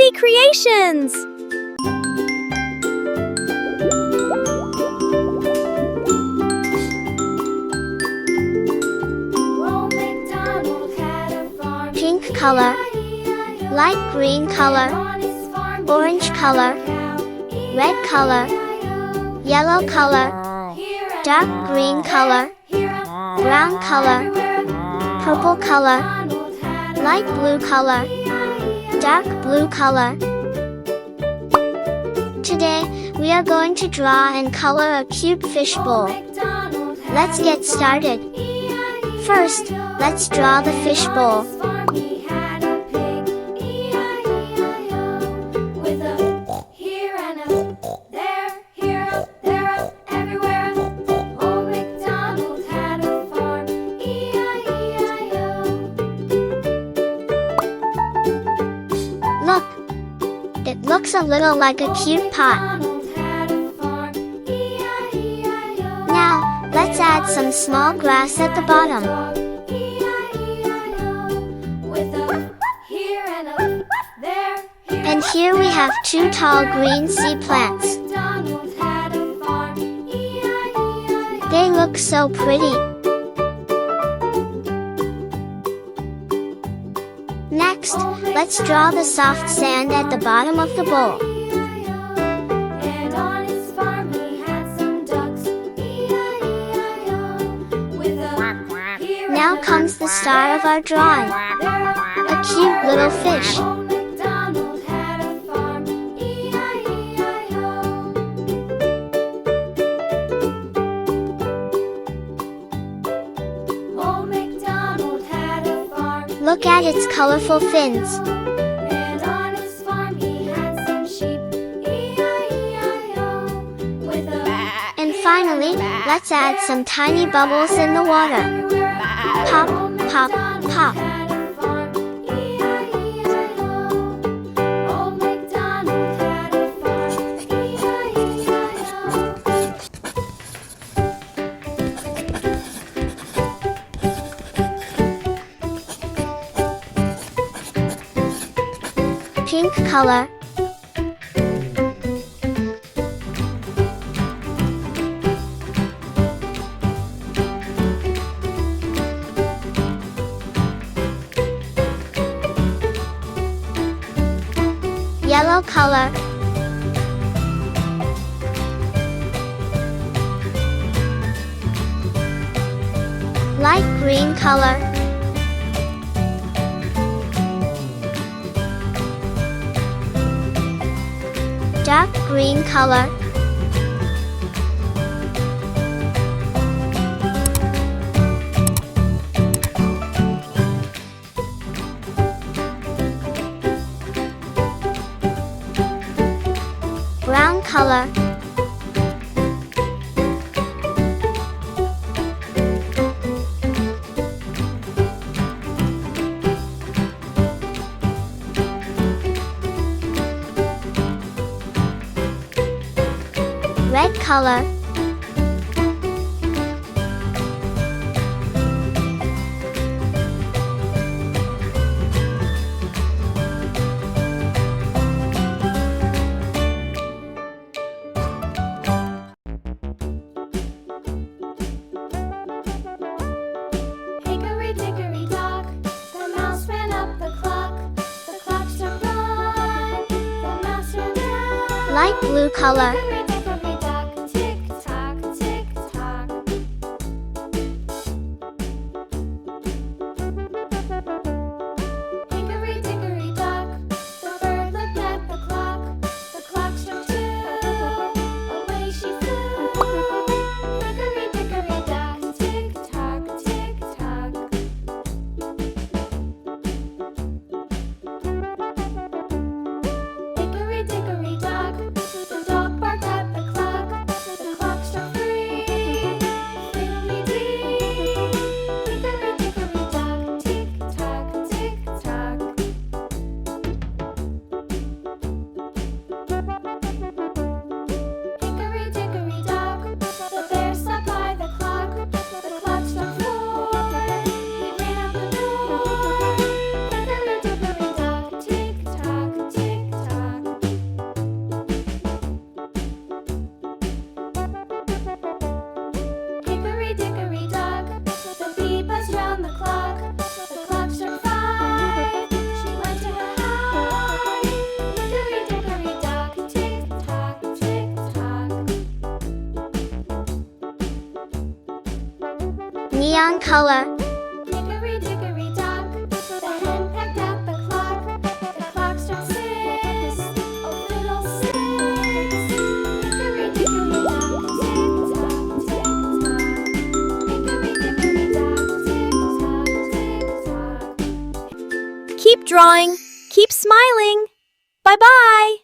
Kiddy Creations! Pink color, light green color, orange color, red color, yellow color, dark green color, brown color, purple color, light blue color, dark blue color. Today, we are going to draw and color a cute fishbowl. Let's get started. First, let's draw the fishbowl. Look! It looks a little like a cute pot. Now, let's add some small grass at the bottom. And here we have two tall green sea plants. They look so pretty. Next, let's draw the soft sand at the bottom of the bowl. Now comes the star of our drawing, a cute little fish. Look at its colorful fins. And finally, let's add some tiny bubbles in the water. Pop, pop, pop. Pink color, yellow color, light green color, dark green color, brown color, red color, Hickory-dickory-dock, the mouse ran up the clock. The clock struck one, the mouse ran down. light blue color, Hickory-dickory-dock, tick-tock, tick-tock. Hickory-dickory-dock, the bird looked at the clock. The clock struck two, away she flew. Hickory-dickory-dock, tick-tock, tick-tock. Hickory-dickory-dock, the dog barked neon color. Hickory dickory dock, the hen pecked at the clock. The clock struck 6, oh fiddlesticks. Hickory dickory dock, tick tock, tick tock. Hickory dickory dock, tick tock, tick tock. Keep drawing, keep smiling. Bye-bye.